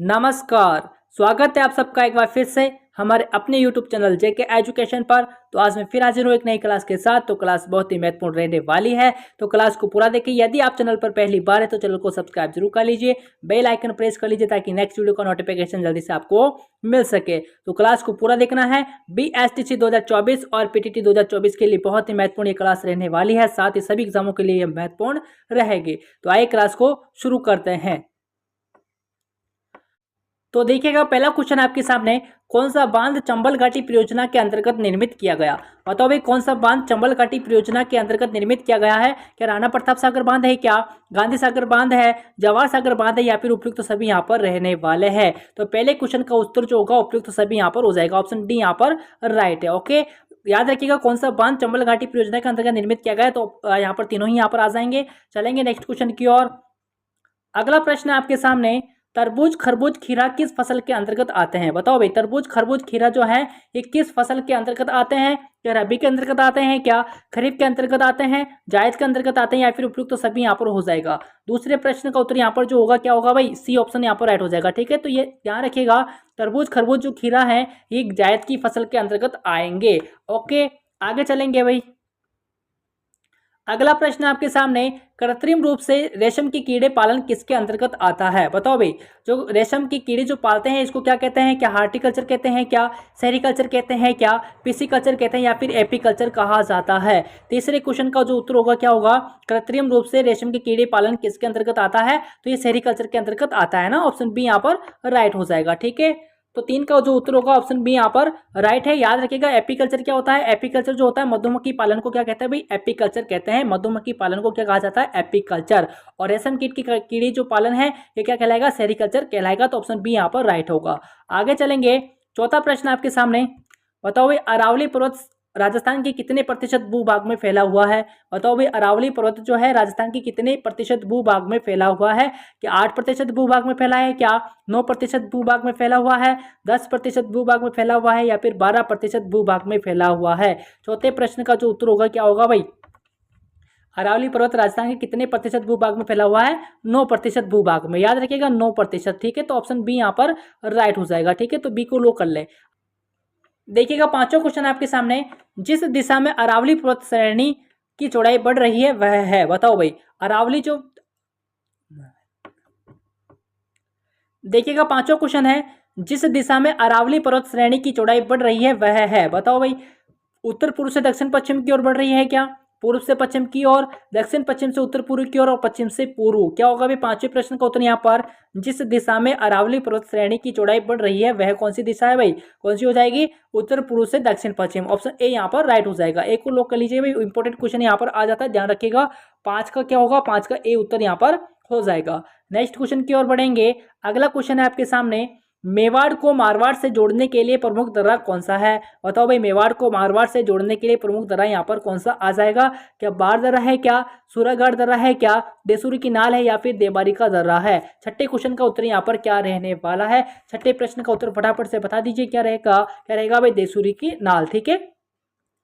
नमस्कार। स्वागत है आप सबका एक बार फिर से हमारे अपने YouTube चैनल जेके एजुकेशन पर। तो आज मैं फिर हाजिर हूँ एक नई क्लास के साथ। तो क्लास बहुत ही महत्वपूर्ण रहने वाली है, तो क्लास को पूरा देखिए। यदि आप चैनल पर पहली बार है तो चैनल को सब्सक्राइब जरूर कर लीजिए, बेल आइकन प्रेस कर लीजिए ताकि नेक्स्ट वीडियो का नोटिफिकेशन जल्दी से आपको मिल सके। तो क्लास को पूरा देखना है। BSTC 2024 और PTT 2024 के लिए बहुत ही महत्वपूर्ण ये क्लास रहने वाली है, साथ ही सभी एग्जामों के लिए ये महत्वपूर्ण रहेगी। तो आइए क्लास को शुरू करते हैं। तो देखिएगा, पहला क्वेश्चन आपके सामने, कौन सा बांध चंबल घाटी परियोजना के अंतर्गत निर्मित किया गया? बताओ भाई, कौन सा बांध चंबल घाटी परियोजना के अंतर्गत निर्मित किया गया है? क्या राणा प्रताप सागर बांध है, क्या गांधी सागर बांध है, जवाहर सागर बांध है, या फिर उपयुक्त तो सभी यहाँ पर रहने वाले हैं? तो पहले क्वेश्चन का उत्तर जो होगा उपयुक्त तो सभी यहाँ पर हो जाएगा। ऑप्शन डी यहाँ पर राइट है। ओके, याद रखिएगा कौन सा बांध चंबल घाटी परियोजना के अंतर्गत निर्मित किया गया है। तो यहाँ पर तीनों ही यहाँ पर आ जाएंगे। चलेंगे नेक्स्ट क्वेश्चन की ओर। अगला प्रश्न है आपके सामने, तरबूज खरबूज खीरा किस फसल के अंतर्गत आते हैं? बताओ भाई, तरबूज खरबूज खीरा जो है ये किस फसल के अंतर्गत आते हैं? क्या रबी के अंतर्गत आते हैं, क्या खरीफ के अंतर्गत आते हैं, जायद के अंतर्गत आते हैं, या फिर उपयुक्त तो सभी यहाँ पर हो जाएगा। दूसरे प्रश्न का उत्तर यहाँ पर जो होगा क्या होगा भाई, सी ऑप्शन यहाँ पर राइट हो जाएगा। ठीक है, तो ये ध्यान रखिएगा, तरबूज खरबूज जो खीरा है ये जायद की फसल के अंतर्गत आएंगे। ओके, आगे चलेंगे भाई। अगला प्रश्न आपके सामने, कृत्रिम रूप से रेशम की कीड़े पालन किसके अंतर्गत आता है? बताओ भाई, जो रेशम की कीड़े जो पालते हैं इसको क्या कहते हैं? क्या हार्टिकल्चर कहते हैं, क्या सेरिकल्चर कहते हैं, क्या पिसिकल्चर कहते हैं, या फिर एपीकल्चर कहा जाता है? तीसरे क्वेश्चन का जो उत्तर होगा क्या होगा, कृत्रिम रूप से रेशम के कीड़े पालन किसके अंतर्गत आता है? तो ये सेरिकल्चर के अंतर्गत आता है ना। ऑप्शन बी यहाँ पर राइट हो जाएगा। ठीक है, तो तीन का जो उत्तर होगा ऑप्शन बी यहाँ पर राइट है। याद रखिएगा, एपीकल्चर क्या होता है? एपीकल्चर जो होता है मधुमक्खी पालन को क्या कहते हैं भाई? एपीकल्चर कहते हैं। मधुमक्खी पालन को क्या कहा जाता है? एपीकल्चर। और रेशम कीट की कीड़ी जो पालन है ये क्या कहलाएगा? सेरिकल्चर कहलाएगा। तो ऑप्शन बी यहाँ पर राइट होगा। आगे चलेंगे, चौथा प्रश्न आपके सामने, बताओ भाई, अरावली पर्वत राजस्थान के कितने प्रतिशत भूभाग में फैला हुआ है? बताओ भाई, अरावली पर्वत जो है राजस्थान के कितने प्रतिशत भूभाग में फैला हुआ है? क्या 8% भूभाग में फैला है, क्या 9% भूभाग में फैला हुआ है, 10% भूभाग में फैला हुआ है, या फिर 12% भूभाग में फैला हुआ है? चौथे प्रश्न का जो उत्तर होगा क्या होगा भाई, अरावली पर्वत राजस्थान के कितने प्रतिशत भूभाग में फैला हुआ है? 9% भूभाग में। याद रखिएगा 9%। ठीक है, तो ऑप्शन बी यहाँ पर राइट हो जाएगा। ठीक है, तो बी को लो कर ले। देखिएगा, पांचों क्वेश्चन आपके सामने, जिस दिशा में अरावली पर्वत श्रेणी की चौड़ाई बढ़ रही है वह है? बताओ भाई, अरावली जो, देखिएगा पांचों क्वेश्चन है, जिस दिशा में अरावली पर्वत श्रेणी की चौड़ाई बढ़ रही है वह है? बताओ भाई, उत्तर पूर्व से दक्षिण पश्चिम की ओर बढ़ रही है, क्या पूर्व से पश्चिम की ओर, दक्षिण पश्चिम से उत्तर पूर्व की ओर, और पश्चिम से पूर्व? क्या होगा भाई पांचवें प्रश्न का उत्तर यहाँ पर, जिस दिशा में अरावली पर्वत श्रेणी की चौड़ाई बढ़ रही है वह कौन सी दिशा है भाई? कौन सी हो जाएगी? उत्तर पूर्व से दक्षिण पश्चिम। ऑप्शन ए यहाँ पर राइट हो जाएगा। ए को लॉक कर लीजिए भाई, इंपॉर्टेंट क्वेश्चन यहाँ पर आ जाता है, ध्यान रखिएगा। पांच का क्या होगा, पांच का ए उत्तर यहाँ पर हो जाएगा। नेक्स्ट क्वेश्चन की ओर बढ़ेंगे। अगला क्वेश्चन है आपके सामने, मेवाड़ को मारवाड़ से जोड़ने के लिए प्रमुख दर्रा कौन सा है? बताओ भाई, मेवाड़ को मारवाड़ से जोड़ने के लिए प्रमुख दर्रा यहाँ पर कौन सा आ जाएगा? क्या बाढ़ दर्रा है, क्या सूरागढ़ दर्रा है, क्या देसूरी की नाल है, या फिर देबारी का दर्रा है? छठे क्वेश्चन का उत्तर यहाँ पर क्या रहने वाला है? छठे प्रश्न का उत्तर फटाफट से बता दीजिए, क्या रहेगा? क्या रहेगा भाई? देसूरी की नाल। ठीक है,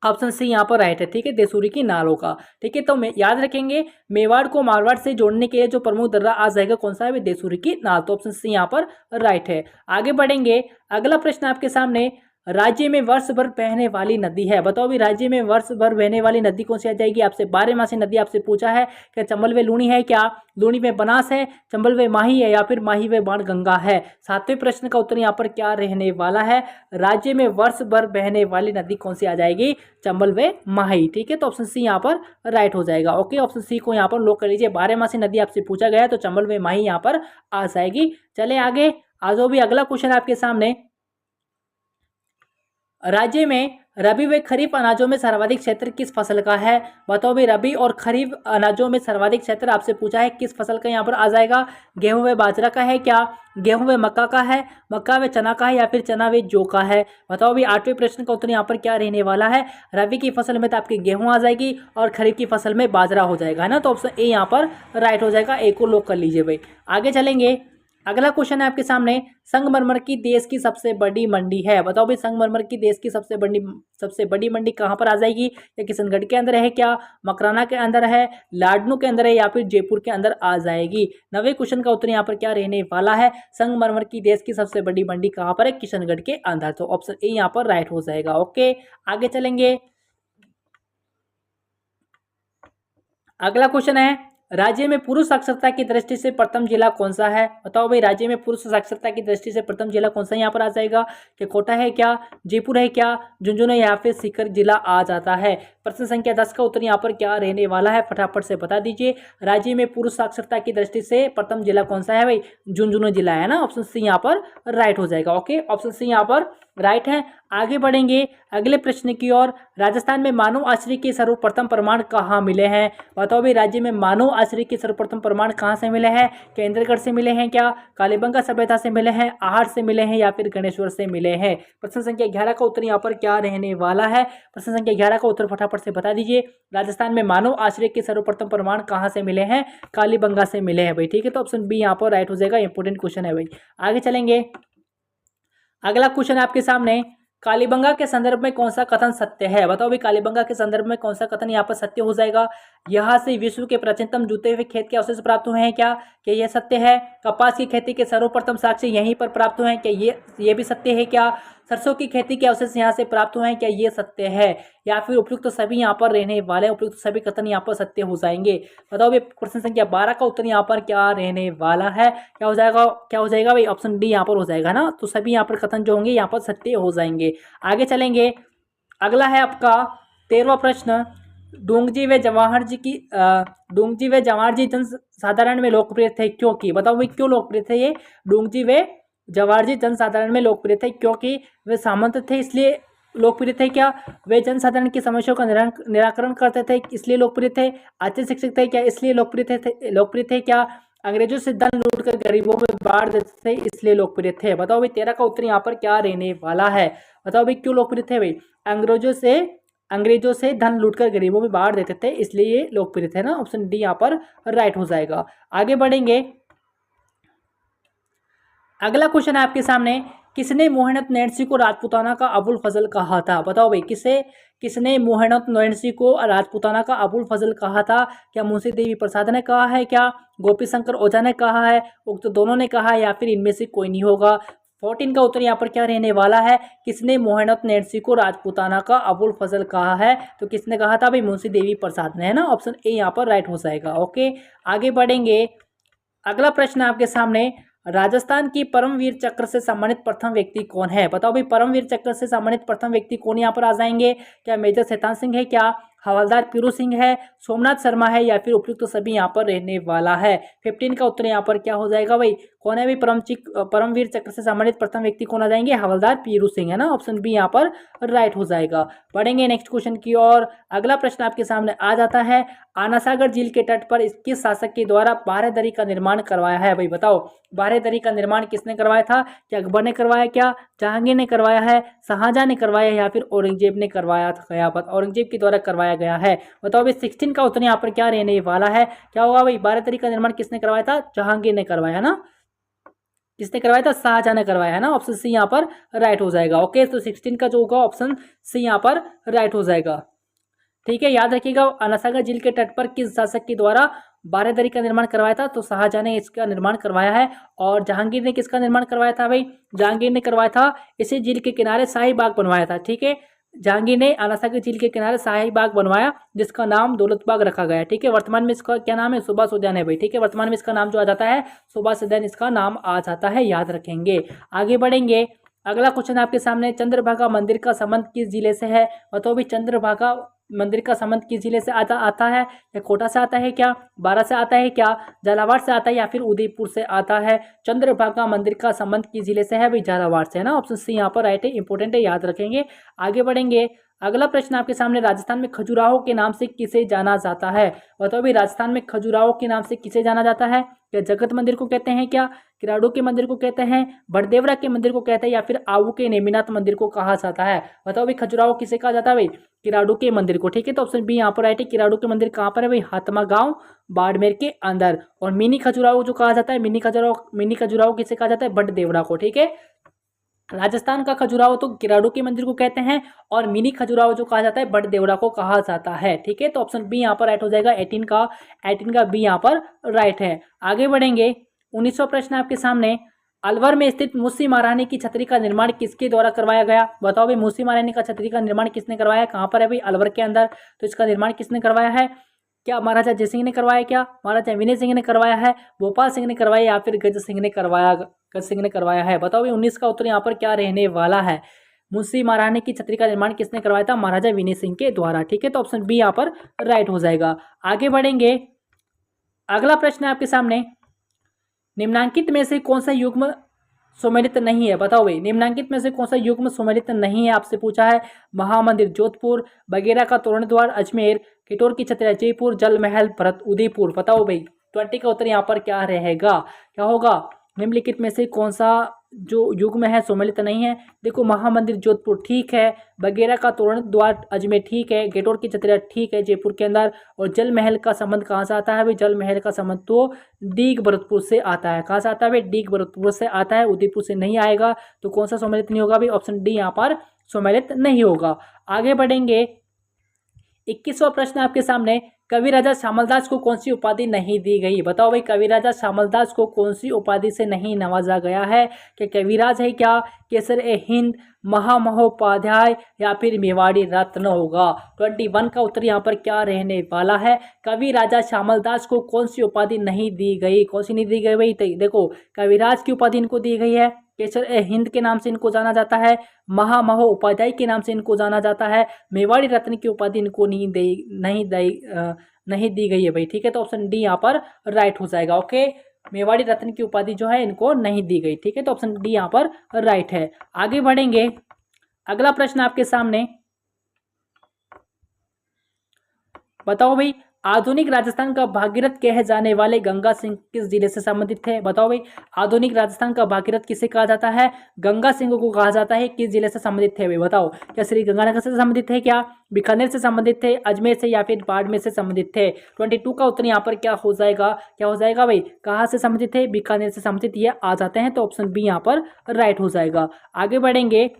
ऑप्शन सी यहाँ पर राइट है। ठीक है, देसूरी की नालों का। ठीक है, तो याद रखेंगे, मेवाड़ को मारवाड़ से जोड़ने के लिए जो प्रमुख दर्रा आ जाएगा कौन सा है? देसूरी की नाल। तो ऑप्शन सी यहाँ पर राइट है। आगे बढ़ेंगे, अगला प्रश्न आपके सामने, राज्य में वर्ष भर बहने वाली नदी है? बताओ भी, राज्य में वर्ष भर बहने वाली नदी कौन सी आ जाएगी? आपसे 12 नदी आपसे पूछा है। क्या चंबल व लूनी है, क्या लूनी व बनास है, चंबल व माही है, या फिर माही व बाण गंगा है? सातवें प्रश्न का उत्तर यहाँ पर क्या रहने वाला है? राज्य में वर्ष भर बहने वाली नदी कौन सी आ जाएगी? चंबल व माही। ठीक है, तो ऑप्शन सी यहाँ पर राइट हो जाएगा। ओके, ऑप्शन सी को यहाँ पर लॉक कर लीजिए। 12 नदी आपसे पूछा गया है तो चंबल व माही यहाँ पर आ जाएगी। चले आगे, आज भी अगला क्वेश्चन आपके सामने, राज्य में रबी व खरीफ अनाजों में सर्वाधिक क्षेत्र किस फसल का है? बताओ भाई, रबी और खरीफ अनाजों में सर्वाधिक क्षेत्र आपसे पूछा है, किस फसल का यहाँ पर आ जाएगा? गेहूं व बाजरा का है, क्या गेहूं व मक्का का है, मक्का व चना का है, या फिर चना व जौ का है? बताओ भाई, आठवें प्रश्न का उत्तर यहाँ पर क्या रहने वाला है? रबी की फसल में तो आपकी गेहूं आ जाएगी और खरीफ की फसल में बाजरा हो जाएगा, है ना। तो ऑप्शन ए यहाँ पर राइट हो जाएगा। ए को लॉक कर लीजिए भाई। आगे चलेंगे, अगला क्वेश्चन है आपके सामने, संगमरमर की देश की सबसे बड़ी मंडी है। बताओ भाई, संगमरमर की देश की सबसे बड़ी मंडी कहाँ पर आ जाएगी? या किशनगढ़ के अंदर है क्या, मकराना के अंदर है, लाडनू के अंदर है, या फिर जयपुर के अंदर आ जाएगी? 9वें क्वेश्चन का उत्तर यहाँ पर क्या रहने वाला है? संगमरमर की देश की सबसे बड़ी मंडी कहाँ पर है? किशनगढ़ के अंदर। तो ऑप्शन ए यहाँ पर राइट हो जाएगा। ओके, आगे चलेंगे। अगला क्वेश्चन है, राज्य में पुरुष साक्षरता की दृष्टि से प्रथम जिला कौन सा है? बताओ भाई, राज्य में पुरुष साक्षरता की दृष्टि से प्रथम जिला कौन सा यहाँ पर आ जाएगा? क्या कोटा है क्या, जयपुर है क्या, झुंझुनू या फिर सीकर जिला आ जाता है? प्रश्न संख्या 10 का उत्तर यहाँ पर क्या रहने वाला है, फटाफट से बता दीजिए। राज्य में पुरुष साक्षरता की दृष्टि से प्रथम जिला कौन सा है भाई? झुंझुनू जिला है ना। ऑप्शन सी यहाँ पर राइट हो जाएगा। ओके, ऑप्शन सी यहाँ पर राइट है। आगे बढ़ेंगे अगले प्रश्न की ओर। राजस्थान में मानव आश्रय के सर्वप्रथम प्रमाण कहाँ मिले हैं? बताओ भाई, राज्य में मानव आश्रय के सर्वप्रथम प्रमाण कहाँ से मिले हैं? केंद्रगढ़ से मिले हैं क्या, कालीबंगा सभ्यता से मिले हैं, आहट से मिले हैं, या फिर गणेश्वर से मिले हैं? प्रश्न संख्या 11 का उत्तर यहाँ पर क्या रहने वाला है? प्रश्न संख्या 11 का उत्तर फटाफट से बता दीजिए। राजस्थान में मानव आश्रय के सर्वप्रथम प्रमाण कहाँ से मिले हैं? कालीबंगा से मिले हैं भाई। ठीक है, तो ऑप्शन बी यहाँ पर राइट हो जाएगा। इंपोर्टेंट क्वेश्चन है भाई। आगे चलेंगे। अगला क्वेश्चन आपके सामने, कालीबंगा के संदर्भ में कौन सा कथन सत्य है? बताओ भाई, कालीबंगा के संदर्भ में कौन सा कथन यहाँ पर सत्य हो जाएगा? यहाँ से विश्व के प्राचीनतम जुते हुए खेत के अवशेष प्राप्त हुए हैं क्या यह सत्य है? कपास की खेती के सर्वप्रथम साक्ष्य यहीं पर प्राप्त हुए हैं क्या ये भी सत्य है क्या? सरसों की खेती के अवशेष यहाँ से प्राप्त हुए हैं क्या ये सत्य है? या फिर उपयुक्त तो सभी यहाँ पर रहने वाले, उपयुक्त सभी कथन यहाँ पर सत्य हो जाएंगे। बताओ भाई, प्रश्न संख्या 12 का उत्तर यहाँ पर क्या रहने वाला है? क्या हो जाएगा भाई? ऑप्शन डी यहाँ पर हो जाएगा ना। तो सभी यहाँ पर कथन जो होंगे यहाँ पर सत्य हो जाएंगे। आगे चलेंगे। अगला है आपका 13वां प्रश्न, डोंगजी व जवाहर जी जन साधारण में लोकप्रिय थे क्योंकि? बताओ भाई, क्यों लोकप्रिय थे ये डोंगजी व जवाहर जी जनसाधारण में लोकप्रिय थे? क्योंकि वे सामंत थे इसलिए लोकप्रिय थे क्या? वे जनसाधारण की समस्याओं का निराकरण करते थे इसलिए लोकप्रिय थे? अच्छे शिक्षक थे क्या इसलिए लोकप्रिय थे क्या? अंग्रेजों से धन लूटकर गरीबों में बांट देते थे इसलिए लोकप्रिय थे? बताओ भाई, 13 का उत्तर यहाँ पर क्या रहने वाला है? बताओ भाई, क्यों लोकप्रिय थे भाई? अंग्रेजों से धन लूटकर गरीबों में बांट देते थे इसलिए ये लोकप्रिय थे ना। ऑप्शन डी यहाँ पर राइट हो जाएगा। आगे बढ़ेंगे। अगला क्वेश्चन है आपके सामने, किसने मोहनत नैन्सी को राजपूताना का अबुल फजल कहा था? बताओ भाई, किसने मोहनत नैन्सी को राजपूताना का अबुल फजल कहा था? क्या मुंशी देवी प्रसाद ने कहा है क्या, गोपी शंकर ओझा ने कहा है, उक्त दोनों ने कहा है, या फिर इनमें से कोई नहीं होगा? 14 का उत्तर यहाँ पर क्या रहने वाला है? किसने मोहनत नैन्सी को राजपूताना का अबुल फजल कहा है? तो किसने कहा था भाई? मुंशी देवी प्रसाद ने, है ना। ऑप्शन ए यहाँ पर राइट हो जाएगा। ओके, आगे बढ़ेंगे। अगला प्रश्न आपके सामने, राजस्थान की परमवीर चक्र से सम्मानित प्रथम व्यक्ति कौन है? बताओ भाई, परमवीर चक्र से सम्मानित प्रथम व्यक्ति कौन यहाँ पर आ जाएंगे? क्या मेजर शैतान सिंह है क्या, हवलदार पीरू सिंह है, सोमनाथ शर्मा है, या फिर उपयुक्त तो सभी यहाँ पर रहने वाला है? 15 का उत्तर यहाँ पर क्या हो जाएगा भाई? कौन है भाई परमवीर चक्र से सम्मानित प्रथम व्यक्ति कौन आ जाएंगे? हवलदार पीरू सिंह, है ना। ऑप्शन बी यहाँ पर राइट हो जाएगा। बढ़ेंगे नेक्स्ट क्वेश्चन की ओर। अगला प्रश्न आपके सामने आ जाता है, आना सागर झील के तट पर किस शासक के द्वारा बारहदरी का निर्माण करवाया है? भाई बताओ, बारहदरी का निर्माण किसने करवाया था? क्या अकबर ने करवाया, क्या जहांगीर ने करवाया है, शाहजहां ने करवाया, या फिर औरंगजेब ने करवाया था? औरंगजेब के द्वारा करवाया गया है। बताओ भाई, 16 का उत्तर यहाँ पर क्या रहने वाला है? क्या होगा भाई? बारहदरी का निर्माण किसने करवाया था? जहांगीर ने करवाया ना। किसने करवाया था? शाहजहां ने करवाया, है ना। ऑप्शन सी यहाँ पर राइट हो जाएगा। ओके, तो 16 का जो होगा ऑप्शन सी यहाँ पर राइट हो जाएगा। ठीक है, याद रखिएगा, अनासागर झील के तट पर किस शासक के द्वारा बारहदरी का निर्माण करवाया था? तो शाहजहां ने इसका निर्माण करवाया है। और जहांगीर ने किसका निर्माण करवाया था भाई? जहांगीर ने करवाया था, इसी झील के किनारे शाही बाग बनवाया था। ठीक है, जहांगीर ने अनासागर झील के किनारे शाही बाग बनवाया जिसका नाम दौलत बाग रखा गया है। ठीक है, वर्तमान में इसका क्या नाम है? सुभाष उद्यान है भाई। ठीक है, वर्तमान में इसका नाम जो आ जाता है सुभाष उद्यान इसका नाम आ जाता है, याद रखेंगे। आगे बढ़ेंगे। अगला क्वेश्चन आपके सामने, चंद्रभागा मंदिर का संबंध किस जिले से है? बताओ भी, चंद्रभागा मंदिर का संबंध किस जिले से आता है? या कोटा से आता है क्या, बारा से आता है क्या, झालावाड़ से आता है, या फिर उदयपुर से आता है? चंद्रभागा मंदिर का संबंध किस जिले से है भाई? झालावाड़ से, है ना। ऑप्शन सी यहाँ पर राइट है, इंपोर्टेंट है, याद रखेंगे। आगे बढ़ेंगे। अगला प्रश्न आपके सामने, राजस्थान में खजुराहो के नाम से किसे जाना जाता है? बताओ भाई, राजस्थान में खजुराहो के नाम से किसे जाना जाता है? क्या जगत मंदिर को कहते हैं, क्या किराडू के मंदिर को कहते हैं, बड़देवरा के मंदिर को कहते हैं, या फिर आऊ के नेमिनाथ मंदिर को कहा जाता है? बताओ भाई खजुराहो किसे कहा जाता है भाई? किराडू के मंदिर को। ठीक है, तो ऑप्शन बी यहाँ पर राइट है। किराडू के मंदिर कहाँ पर है भाई? हातमा गांव बाड़मेर के अंदर। और मिनी खजुराहो जो कहा जाता है, मिनी खजुराहो किसे कहा जाता है? बड़देवरा को। ठीक है, राजस्थान का खजुराहो तो किराडू के मंदिर को कहते हैं और मिनी खजुराहो जो कहा जाता है बड़देवरा को कहा जाता है। ठीक है, तो ऑप्शन बी यहाँ पर राइट हो जाएगा। 18 का बी यहाँ पर राइट है। आगे बढ़ेंगे। 19वां प्रश्न आपके सामने। अलवर में स्थित मुस्सी महारानी की छतरी का निर्माण किसके द्वारा करवाया गया? बताओ भाई मुस्सी महारानी का छतरी का निर्माण किसने करवाया? कहाँ पर है भाई? अलवर के अंदर। तो इसका निर्माण किसने करवाया है? क्या महाराजा जयसिंह ने करवाया, क्या महाराजा विनय सिंह ने करवाया है, भोपाल सिंह ने करवाया, या फिर गज सिंह ने करवाया है? बताओ भाई 19 का उत्तर यहाँ पर क्या रहने वाला है? मुंशी महारानी की छतरी का निर्माण किसने करवाया था? महाराजा विनय सिंह के द्वारा। ठीक है, तो ऑप्शन बी यहाँ पर राइट हो जाएगा। आगे बढ़ेंगे। अगला प्रश्न है आपके सामने। निम्नांकित में से कौन सा युग्म सुमेलित नहीं है? बताओ भाई निम्नांकित में से कौन सा युग्म सुमेलित नहीं है? आपसे पूछा है। महामंदिर जोधपुर, बगेरा का तोरण द्वार अजमेर, किटोर की छतरी जयपुर, जल महल भरत उदयपुर। बताओ भाई 20 का उत्तर यहाँ पर क्या रहेगा? क्या होगा? निम्नलिखित में से कौन सा जो युग्म है सुमेलित नहीं है? देखो महामंदिर जोधपुर ठीक है, बगेरा का तोरण द्वार अजमेर ठीक है, गेटोर की छतरिया ठीक है जयपुर के अंदर, और जल महल का संबंध कहाँ से आता है भाई? जल महल का संबंध तो डीग भरतपुर से आता है। कहाँ से आता है भाई? डीग भरतपुर से आता है, उदयपुर से नहीं आएगा। तो कौन सा सम्मिलित नहीं होगा भाई? ऑप्शन डी यहाँ पर सम्मिलित नहीं होगा। आगे बढ़ेंगे। 21वां प्रश्न आपके सामने। कवि राजा श्यामलदास को कौन सी उपाधि नहीं दी गई? बताओ भाई कवि राजा श्यामलदास को कौन सी उपाधि से नहीं नवाजा गया है? क्या कविराज है, क्या केसर ए हिंद, महामहोपाध्याय, या फिर मेवाड़ी रत्न होगा? 21 का उत्तर यहाँ पर क्या रहने वाला है? कवि राजा श्यामलदास को कौन सी उपाधि नहीं दी गई? कौन सी नहीं दी गई भाई? देखो कविराज की उपाधि इनको दी गई है, केसर ए हिंद के नाम से इनको जाना जाता है, महामहो उपाध्याय के नाम से इनको जाना जाता है, मेवाड़ी रत्न की उपाधि इनको नहीं दी गई है भाई। ठीक है, तो ऑप्शन डी यहाँ पर राइट हो जाएगा। ओके, मेवाड़ी रत्न की उपाधि जो है इनको नहीं दी गई। ठीक है, तो ऑप्शन डी यहाँ पर राइट है। आगे बढ़ेंगे। अगला प्रश्न आपके सामने। बताओ भाई आधुनिक राजस्थान का भागीरथ कहे जाने वाले गंगा सिंह किस जिले से संबंधित थे? बताओ भाई आधुनिक राजस्थान का भागीरथ किसे कहा जाता है? गंगा सिंह को कहा जाता है। किस जिले से संबंधित थे भाई? बताओ क्या श्री गंगानगर से संबंधित थे, क्या बीकानेर से संबंधित थे, अजमेर से, या फिर बाड़मेर से संबंधित थे? 22 का उत्तर यहाँ पर क्या हो जाएगा? क्या हो जाएगा भाई? कहाँ से संबंधित थे? बीकानेर से संबंधित ये आ जाते हैं, तो ऑप्शन बी यहाँ पर राइट हो जाएगा। आगे बढ़ेंगे।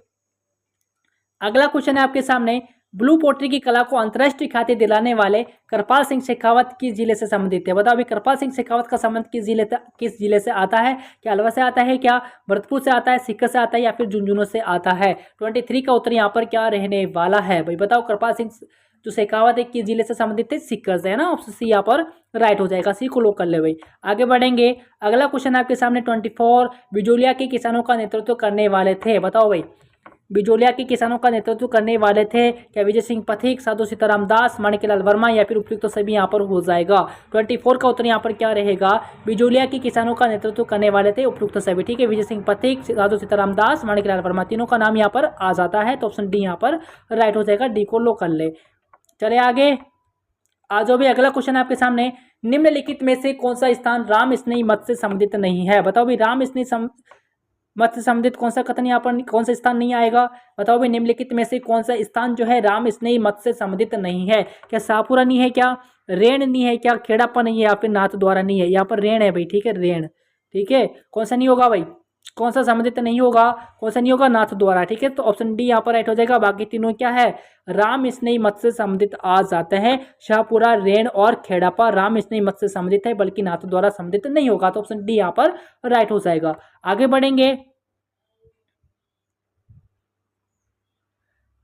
अगला क्वेश्चन है आपके सामने। ब्लू पोट्री की कला को अंतर्राष्ट्रीय ख्याति दिलाने वाले कृपाल सिंह शेखावत किस जिले से संबंधित है? बताओ अभी कृपाल सिंह शेखावत का संबंध किस जिले से आता है? क्या अलवर से आता है, क्या भरतपुर से आता है, सीकर से आता है, या फिर झुंझुनू से आता है? 23 का उत्तर यहाँ पर क्या रहने वाला है भाई? बताओ कृपाल सिंह जो शेखावत है किस जिले से संबंधित है? सीकर से, है ना। ऑप्शन सी यहाँ पर राइट हो जाएगा। सी को लोग कर ले भाई। आगे बढ़ेंगे। अगला क्वेश्चन आपके सामने 24 बिजोलिया के किसानों का नेतृत्व करने वाले थे? बताओ भाई बिजोलिया के किसानों का नेतृत्व करने वाले थे? क्या विजय सिंह पथिक, साधु सीताराम दास, माणिक्यलाल वर्मा, या फिर उपयुक्त तो सभी यहाँ पर हो जाएगा। 24 का उत्तर यहाँ पर क्या रहेगा? बिजोलिया के किसानों का नेतृत्व करने वाले थे उपयुक्त सभी। ठीक है, विजय सिंह पथिक, साधु सीताराम दास, माणिक्यलाल वर्मा, तीनों का नाम यहाँ पर आ जाता है, तो ऑप्शन डी यहाँ पर राइट हो जाएगा। डी को लो कर ले। चले आगे। आज भी अगला क्वेश्चन आपके सामने। निम्नलिखित में से कौन सा स्थान राम स्नेही मत से संबंधित नहीं है? बताओ भाई राम स्नेही मत से संबंधित कौन सा कथन यहाँ पर, कौन सा स्थान नहीं आएगा? बताओ भाई निम्नलिखित में से कौन सा स्थान जो है राम स्नेही मत से संबंधित नहीं है? क्या शाहपुरा नहीं है, क्या रेण नहीं है, क्या खेड़ापा नहीं है, या फिर नाथ द्वारा नहीं है? यहाँ पर रेण है भाई। ठीक है, रेण। ठीक है, कौन सा नहीं होगा भाई? कौन सा संबंधित नहीं होगा? कौन सा नहीं होगा? नाथ द्वारा। ठीक है, तो ऑप्शन डी यहाँ पर राइट हो जाएगा। बाकी तीनों क्या है? राम स्नेही मत से संबंधित आ जाते हैं। शाहपुरा, रेण और खेड़ापा राम स्नेही मत से संबंधित है, बल्कि नाथ द्वारा संबंधित नहीं होगा, तो ऑप्शन डी यहाँ पर राइट हो जाएगा। आगे बढ़ेंगे।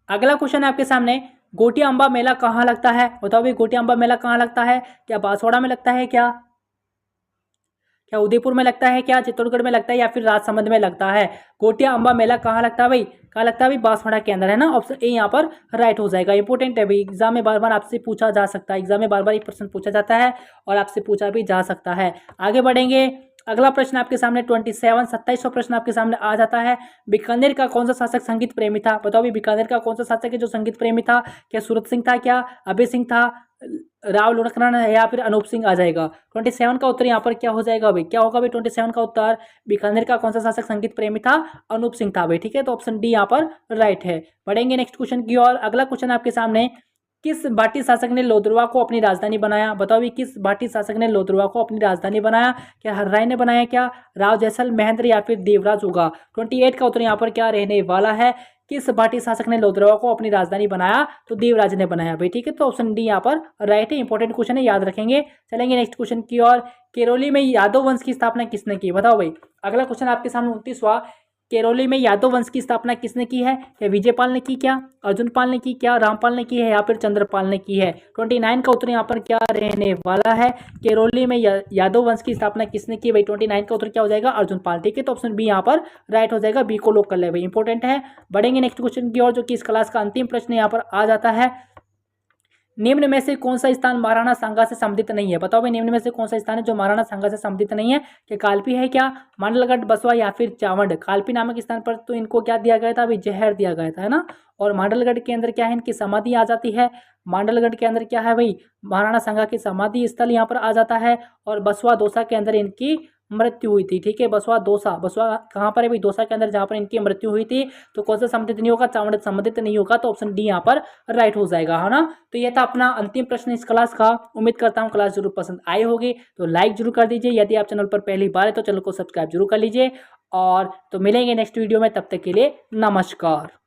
अगला क्वेश्चन है आपके सामने। गोटिया अंबा मेला कहाँ लगता है? बताओ भाई गोटिया अंबा मेला कहाँ लगता है? क्या बांसवाड़ा में लगता है, क्या उदयपुर में लगता है, क्या चित्तौड़गढ़ में लगता है, या फिर राजसमंद में लगता है? गोटिया अंबा मेला कहाँ लगता है भाई? कहाँ लगता है भाई? बांसवाड़ा के अंदर, है ना। ऑप्शन ए यहाँ पर राइट हो जाएगा। इंपॉर्टेंट है भाई, एग्जाम में बार बार आपसे पूछा जा सकता है। एग्जाम में बार बार एक प्रश्न पूछा जाता है और आपसे पूछा भी जा सकता है। आगे बढ़ेंगे। अगला प्रश्न आपके सामने 27वां प्रश्न आपके सामने आ जाता है। बीकानेर का कौन सा शासक संगीत प्रेमी था? बताओ भी बीकानेर का कौन सा शासक है जो संगीत प्रेमी था? क्या सूरत सिंह था, क्या अभय सिंह था, राव लुढ़कनान है या फिर अनूप सिंह आ जाएगा? 27 का उत्तर यहाँ पर क्या हो जाएगा भाई? क्या होगा भाई 27 का उत्तर? बीकानेर का कौन सा शासक संगीत प्रेमी था? अनूप सिंह था भाई। ठीक है, तो ऑप्शन डी यहाँ पर राइट है। बढ़ेंगे नेक्स्ट क्वेश्चन की ओर। अगला क्वेश्चन आपके सामने, किस भाटी शासक ने लोधरवा को अपनी राजधानी बनाया? बताओ भी किस भाटी शासक ने लोधरवा को अपनी राजधानी बनाया? क्या हर्राय ने बनाया, क्या राव जैसल महेंद्र या फिर देवराज होगा? 28 का उत्तर यहाँ पर क्या रहने वाला है? किस भाटी शासक ने लोधरवा को अपनी राजधानी बनाया? तो देवराज ने बनाया भाई। ठीक है, तो ऑप्शन डी यहाँ पर राइट है। इंपॉर्टेंट क्वेश्चन है, याद रखेंगे। चलेंगे नेक्स्ट क्वेश्चन की ओर। केरोली में यादव वंश की स्थापना किसने की? बताओ भाई। अगला क्वेश्चन आपके सामने 29वां, केरोली में यादव वंश की स्थापना किसने की है? क्या विजयपाल ने की, क्या अर्जुन पाल ने की, क्या रामपाल ने की है या फिर चंद्रपाल ने की है? 29 का उत्तर यहाँ पर क्या रहने वाला है? केरोली में यादव वंश की स्थापना किसने की भाई? 29 का उत्तर क्या हो जाएगा? अर्जुन पाल। ठीक है, तो ऑप्शन बी यहाँ पर राइट हो जाएगा। बी को लोग कर ले भाई, इंपॉर्टेंट है। बढ़ेंगे नेक्स्ट क्वेश्चन की ओर, जो कि इस क्लास का अंतिम प्रश्न यहाँ पर आ जाता है। निम्न में से कौन सा स्थान महाराणा सांगा से संबंधित नहीं है? बताओ भाई, निम्न में से कौन सा स्थान है जो महाराणा सांगा से संबंधित नहीं है? क्या कालपी है, क्या मांडलगढ़, बसवा या फिर चावंड? कालपी नामक स्थान पर तो इनको क्या दिया गया था? अभी जहर दिया गया था, है ना। और मांडलगढ़ के अंदर क्या है? इनकी समाधि आ जाती है। मांडलगढ़ के अंदर क्या है भाई? महाराणा सांगा की समाधि स्थल यहाँ पर आ जाता है। और बसवा दौसा के अंदर इनकी मृत्यु हुई थी। ठीक है, बसवा दौसा, बसवा कहाँ पर है भाई? दौसा के अंदर, जहाँ पर इनकी मृत्यु हुई थी। तो कौन सा संबंधित नहीं होगा? चावंड संबंधित नहीं होगा, तो ऑप्शन डी यहाँ पर राइट हो जाएगा, है ना। तो यह था अपना अंतिम प्रश्न इस क्लास का। उम्मीद करता हूँ क्लास जरूर पसंद आई होगी, तो लाइक जरूर कर दीजिए। यदि आप चैनल पर पहली बार है तो चैनल को सब्सक्राइब जरूर कर लीजिए। और तो मिलेंगे नेक्स्ट वीडियो में, तब तक के लिए नमस्कार।